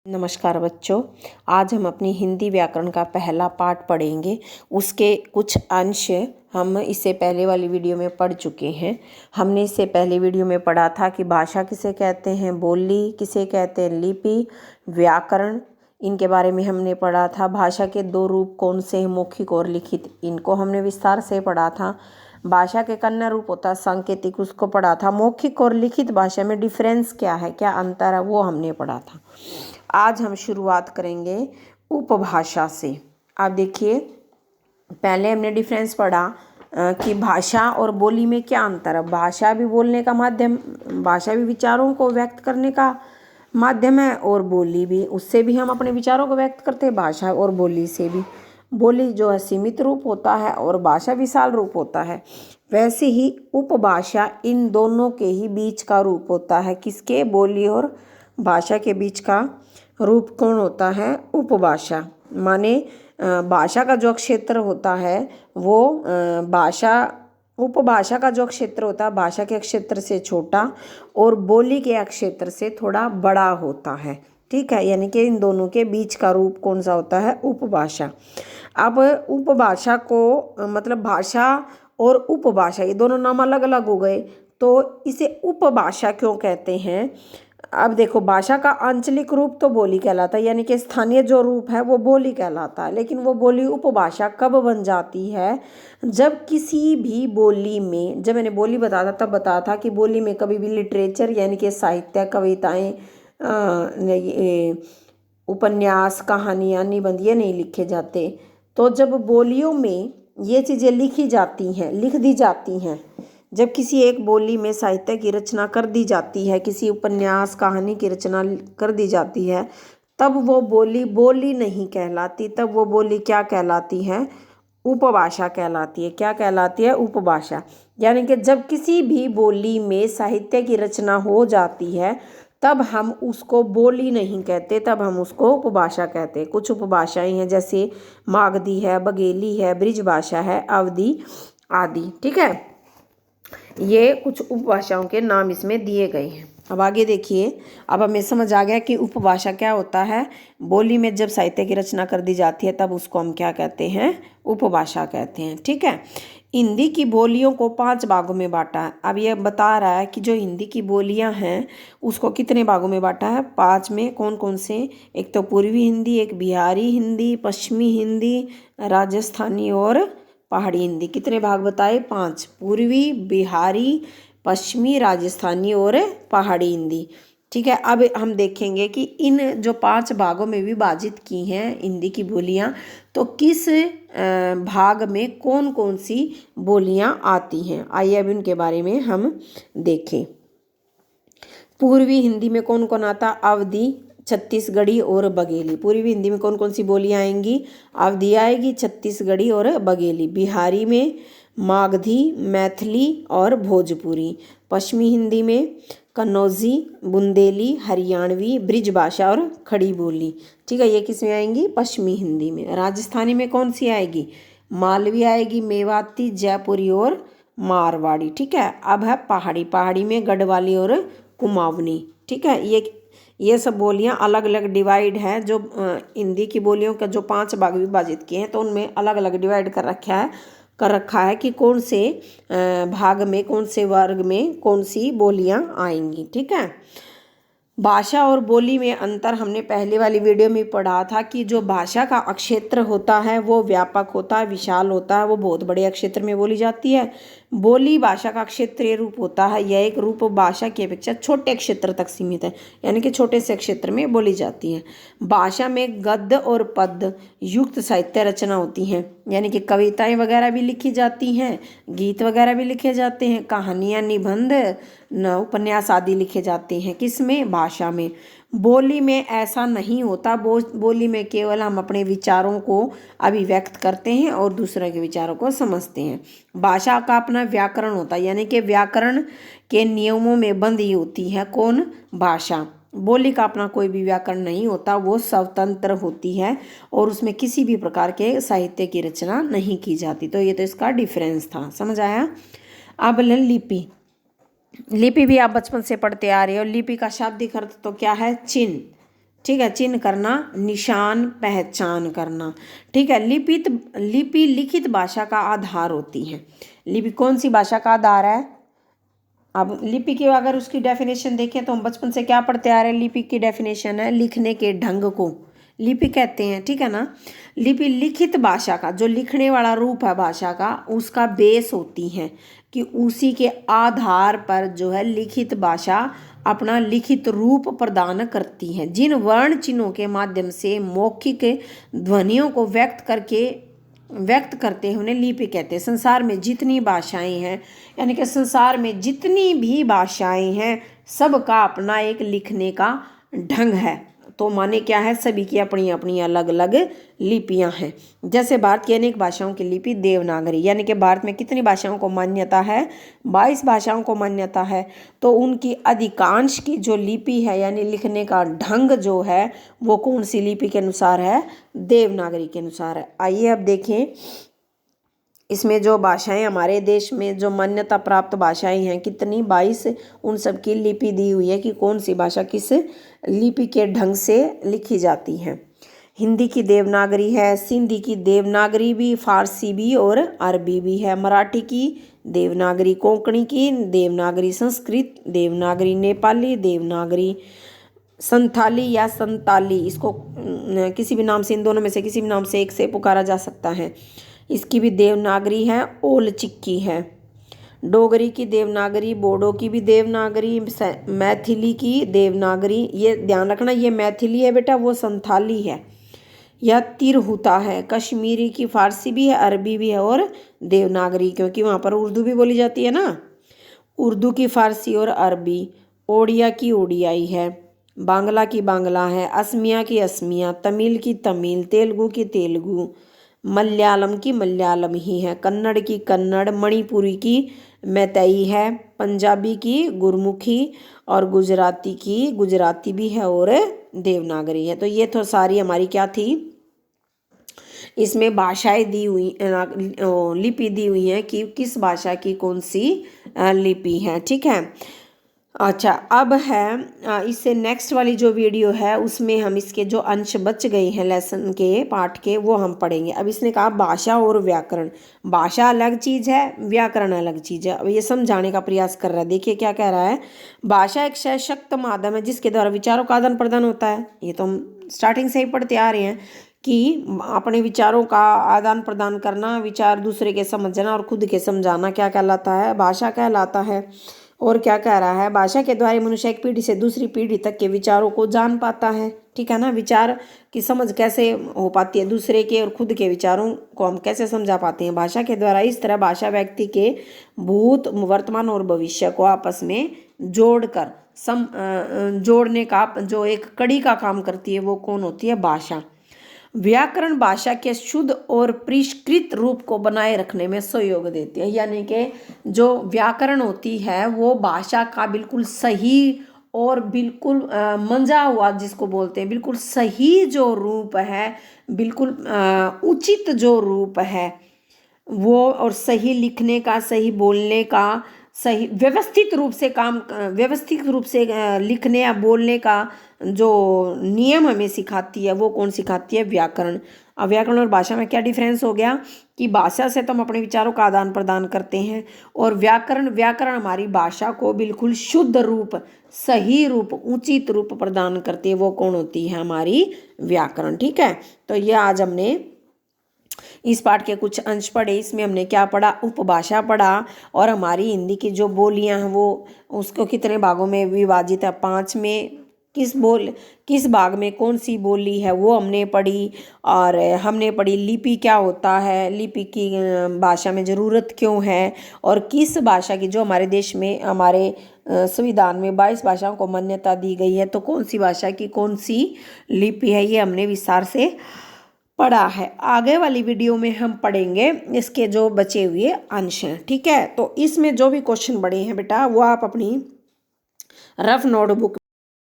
नमस्कार बच्चों, आज हम अपनी हिंदी व्याकरण का पहला पाठ पढ़ेंगे। उसके कुछ अंश हम इससे पहले वाली वीडियो में पढ़ चुके हैं। हमने इससे पहले वीडियो में पढ़ा था कि भाषा किसे कहते हैं, बोली किसे कहते हैं, लिपि, व्याकरण, इनके बारे में हमने पढ़ा था। भाषा के दो रूप कौन से हैं, मौखिक और लिखित, इनको हमने विस्तार से पढ़ा था। भाषा के कन्या रूप होता है सांकेतिक, उसको पढ़ा था। मौखिक और लिखित भाषा में डिफरेंस क्या है, क्या अंतर है, वो हमने पढ़ा था। आज हम शुरुआत करेंगे उपभाषा से। आप देखिए, पहले हमने डिफरेंस पढ़ा कि भाषा और बोली में क्या अंतर है। भाषा भी बोलने का माध्यम, भाषा भी विचारों को व्यक्त करने का माध्यम है, और बोली भी, उससे भी हम अपने विचारों को व्यक्त करते हैं। भाषा और बोली से भी, बोली जो है सीमित रूप होता है और भाषा विशाल रूप होता है। वैसे ही उपभाषा इन दोनों के ही बीच का रूप होता है। किसके, बोली और भाषा के बीच का रूप कौन होता है, उपभाषा। माने भाषा का जो क्षेत्र होता है वो उपभाषा का जो क्षेत्र होता है भाषा के क्षेत्र से छोटा और बोली के क्षेत्र से थोड़ा बड़ा होता है। ठीक है, यानी कि इन दोनों के बीच का रूप कौन सा होता है, उपभाषा। अब उपभाषा को मतलब भाषा और उपभाषा ये दोनों नाम अलग अलग हो गए, तो इसे उपभाषा क्यों कहते हैं। अब देखो, भाषा का आंचलिक रूप तो बोली कहलाता है, यानी कि स्थानीय जो रूप है वो बोली कहलाता है। लेकिन वो बोली उपभाषा कब बन जाती है, जब किसी भी बोली में, जब मैंने बोली बताया था तब बताया था कि बोली में कभी भी लिटरेचर यानी कि साहित्य, कविताएं, उपन्यास, कहानियाँ, निबंध ये नहीं लिखे जाते। तो जब बोलियों में ये चीज़ें लिखी जाती हैं, लिख दी जाती हैं, जब किसी एक बोली में साहित्य की रचना कर दी जाती है, किसी उपन्यास, कहानी की रचना कर दी जाती है, तब वो बोली बोली नहीं कहलाती। तब वो बोली क्या कहलाती है, उपभाषा कहलाती है। क्या कहलाती है, उपभाषा। यानी कि जब किसी भी बोली में साहित्य की रचना हो जाती है तब हम उसको बोली नहीं कहते, तब हम उसको उपभाषा कहते हैं। कुछ उपभाषाएं हैं जैसे मागधी है, बघेली है, ब्रिजभाषा है, अवधी आदि। ठीक है, ये कुछ उपभाषाओं के नाम इसमें दिए गए हैं। अब आगे देखिए, अब हमें समझ आ गया कि उपभाषा क्या होता है। बोली में जब साहित्य की रचना कर दी जाती है तब उसको हम क्या कहते हैं, उपभाषा कहते हैं। ठीक है, हिंदी की बोलियों को 5 भागों में बांटा है। अब ये बता रहा है कि जो हिंदी की बोलियां हैं उसको कितने भागों में बांटा है, 5 में। कौन कौन से, एक तो पूर्वी हिंदी, एक बिहारी हिंदी, पश्चिमी हिंदी, राजस्थानी और पहाड़ी हिंदी। कितने भाग बताए, 5। पूर्वी, बिहारी, पश्चिमी, राजस्थानी और पहाड़ी हिंदी। ठीक है, अब हम देखेंगे कि इन जो 5 भागों में विभाजित की हैं हिंदी की बोलियां, तो किस भाग में कौन कौन सी बोलियां आती हैं। आइए अब इनके बारे में हम देखें। पूर्वी हिंदी में कौन कौन आता, अवधी, छत्तीसगढ़ी और बघेली। पूर्वी हिंदी में कौन कौन सी बोलियां आएंगी, अवधी आएगी, छत्तीसगढ़ी और बघेली। बिहारी में मागधी, मैथिली और भोजपुरी। पश्चिमी हिंदी में कन्नौजी, बुंदेली, हरियाणवी, ब्रिजभाषा और खड़ी बोली। ठीक है, ये किस में आएंगी, पश्चिमी हिंदी में। राजस्थानी में कौन सी आएगी, मालवी आएगी, मेवाती, जयपुरी और मारवाड़ी। ठीक है, अब है पहाड़ी। पहाड़ी में गढ़वाली और कुमाऊनी। ठीक है, ये सब बोलियां अलग अलग डिवाइड हैं। जो हिंदी की बोलियों का जो 5 भाग विभाजित किए हैं तो उनमें अलग अलग डिवाइड कर रखा है कि कौन से भाग में, कौन से वर्ग में कौन सी बोलियां आएंगी। ठीक है, भाषा और बोली में अंतर हमने पहले वाली वीडियो में पढ़ा था कि जो भाषा का क्षेत्र होता है वो व्यापक होता है, विशाल होता है, वो बहुत बड़े क्षेत्र में बोली जाती है। बोली भाषा का क्षेत्रीय रूप होता है, यह एक रूप भाषा की अपेक्षा छोटे क्षेत्र तक सीमित है, यानी कि छोटे से क्षेत्र में बोली जाती है। भाषा में गद्य और पद्य युक्त साहित्य रचना होती है, यानी कि कविताएं वगैरह भी लिखी जाती हैं, गीत वगैरह भी लिखे जाते हैं, कहानियाँ, निबंध, उपन्यास आदि लिखे जाते हैं। किसमें, भाषा में। बोली में ऐसा नहीं होता। बोली में केवल हम अपने विचारों को अभिव्यक्त करते हैं और दूसरों के विचारों को समझते हैं। भाषा का अपना व्याकरण होता है, यानी कि व्याकरण के नियमों में बंधी होती है कौन, भाषा। बोली का अपना कोई भी व्याकरण नहीं होता, वो स्वतंत्र होती है और उसमें किसी भी प्रकार के साहित्य की रचना नहीं की जाती। तो ये तो इसका डिफरेंस था, समझ आया। अब लिपि। लिपि भी आप बचपन से पढ़ते आ रहे हो। लिपि का शाब्दिक अर्थ तो क्या है, चिन्ह। ठीक है, चिन्ह करना, निशान, पहचान करना। ठीक है, लिपि लिखित भाषा का आधार होती है। लिपि कौन सी भाषा का आधार है? अब लिपि की अगर उसकी डेफिनेशन देखें तो हम बचपन से क्या पढ़ते आ रहे हैं? लिपि की डेफिनेशन है लिखने के ढंग को लिपि कहते हैं। ठीक है ना। लिपि लिखित भाषा का, जो लिखने वाला रूप है भाषा का, उसका बेस होती है कि उसी के आधार पर जो है लिखित भाषा अपना लिखित रूप प्रदान करती है। जिन वर्ण चिन्हों के माध्यम से मौखिक ध्वनियों को व्यक्त करते हैं उन्हें लिपि कहते हैं। संसार में जितनी भाषाएं हैं, यानी कि संसार में जितनी भी भाषाएं हैं, सबका अपना एक लिखने का ढंग है। तो माने क्या है? सभी की अपनी अपनी अलग अलग लिपियां हैं। जैसे भारत की अनेक भाषाओं की लिपि देवनागरी, यानी कि भारत में कितनी भाषाओं को मान्यता है? 22 भाषाओं को मान्यता है। तो उनकी अधिकांश की जो लिपि है, यानी लिखने का ढंग जो है, वो कौन सी लिपि के अनुसार है? देवनागरी के अनुसार है। आइए अब देखें इसमें जो भाषाएं हमारे देश में जो मान्यता प्राप्त भाषाएं हैं कितनी? 22। उन सब की लिपि दी हुई है कि कौन सी भाषा किस लिपि के ढंग से लिखी जाती है। हिंदी की देवनागरी है, सिंधी की देवनागरी भी, फारसी भी और अरबी भी है। मराठी की देवनागरी, कोंकणी की देवनागरी, संस्कृत देवनागरी, नेपाली देवनागरी, संथाली या संताली, इसको किसी भी नाम से, इन दोनों में से किसी भी नाम से एक से पुकारा जा सकता है, इसकी भी देवनागरी है। ओल चिक्की है। डोगरी की देवनागरी, बोडो की भी देवनागरी, मैथिली की देवनागरी, ये ध्यान रखना ये मैथिली है बेटा, वो संथाली है। यह तिरहुता है। कश्मीरी की फारसी भी है, अरबी भी है और देवनागरी, क्योंकि वहाँ पर उर्दू भी बोली जाती है ना। उर्दू की फारसी और अरबी। ओडिया की ओडियाई है। बांग्ला की बांग्ला है। असमिया की असमिया, तमिल की तमिल, तेलुगु की तेलुगु, मलयालम की मलयालम ही है। कन्नड़ की कन्नड़, मणिपुरी की मैतई है। पंजाबी की गुरमुखी और गुजराती की गुजराती भी है और देवनागरी है। तो ये तो सारी हमारी क्या थी? इसमें भाषाएं दी हुई, लिपि दी हुई है कि किस भाषा की कौन सी लिपि है। ठीक है। अच्छा, अब है इससे नेक्स्ट वाली जो वीडियो है उसमें हम इसके जो अंश बच गए हैं लेसन के पाठ के, वो हम पढ़ेंगे। अब इसने कहा भाषा और व्याकरण। भाषा अलग चीज़ है, व्याकरण अलग चीज़ है। अब ये समझाने का प्रयास कर रहा है। देखिए क्या कह रहा है। भाषा एक सशक्त माध्यम है जिसके द्वारा विचारों का आदान प्रदान होता है। ये तो हम स्टार्टिंग से ही पढ़ते आ रहे हैं कि अपने विचारों का आदान प्रदान करना, विचार दूसरे के समझना और खुद के समझाना क्या कहलाता है? भाषा कहलाता है। और क्या कह रहा है? भाषा के द्वारा मनुष्य एक पीढ़ी से दूसरी पीढ़ी तक के विचारों को जान पाता है। ठीक है ना। विचार की समझ कैसे हो पाती है? दूसरे के और खुद के विचारों को हम कैसे समझा पाते हैं? भाषा के द्वारा। इस तरह भाषा व्यक्ति के भूत, वर्तमान और भविष्य को आपस में जोड़कर जोड़ने का जो एक कड़ी का काम करती है, वो कौन होती है? भाषा। व्याकरण भाषा के शुद्ध और परिष्कृत रूप को बनाए रखने में सहयोग देती है। यानी कि जो व्याकरण होती है वो भाषा का बिल्कुल सही और बिल्कुल मंजा हुआ, जिसको बोलते हैं बिल्कुल सही जो रूप है, बिल्कुल उचित जो रूप है वो, और सही लिखने का, सही बोलने का, सही व्यवस्थित रूप से लिखने या बोलने का जो नियम हमें सिखाती है, वो कौन सिखाती है? व्याकरण। अब व्याकरण और भाषा में क्या डिफरेंस हो गया कि भाषा से तो हम अपने विचारों का आदान प्रदान करते हैं, और व्याकरण हमारी भाषा को बिल्कुल शुद्ध रूप, सही रूप, उचित रूप प्रदान करती है। वो कौन होती है? हमारी व्याकरण। ठीक है। तो ये आज हमने इस पाठ के कुछ अंश पढ़े। इसमें हमने क्या पढ़ा? उपभाषा पढ़ा, और हमारी हिंदी की जो बोलियां हैं वो उसको कितने भागों में विभाजित है? 5 में। किस भाग में कौन सी बोली है वो हमने पढ़ी। और हमने पढ़ी लिपि क्या होता है, लिपि की भाषा में ज़रूरत क्यों है, और किस भाषा की, जो हमारे देश में हमारे संविधान में 22 भाषाओं को मान्यता दी गई है, तो कौन सी भाषा की कौन सी लिपि है, ये हमने विस्तार से पढ़ा है। आगे वाली वीडियो में हम पढ़ेंगे इसके जो बचे हुए अंश हैं। ठीक है। तो इसमें जो भी क्वेश्चन बड़े हैं बेटा, वो आप अपनी रफ नोटबुक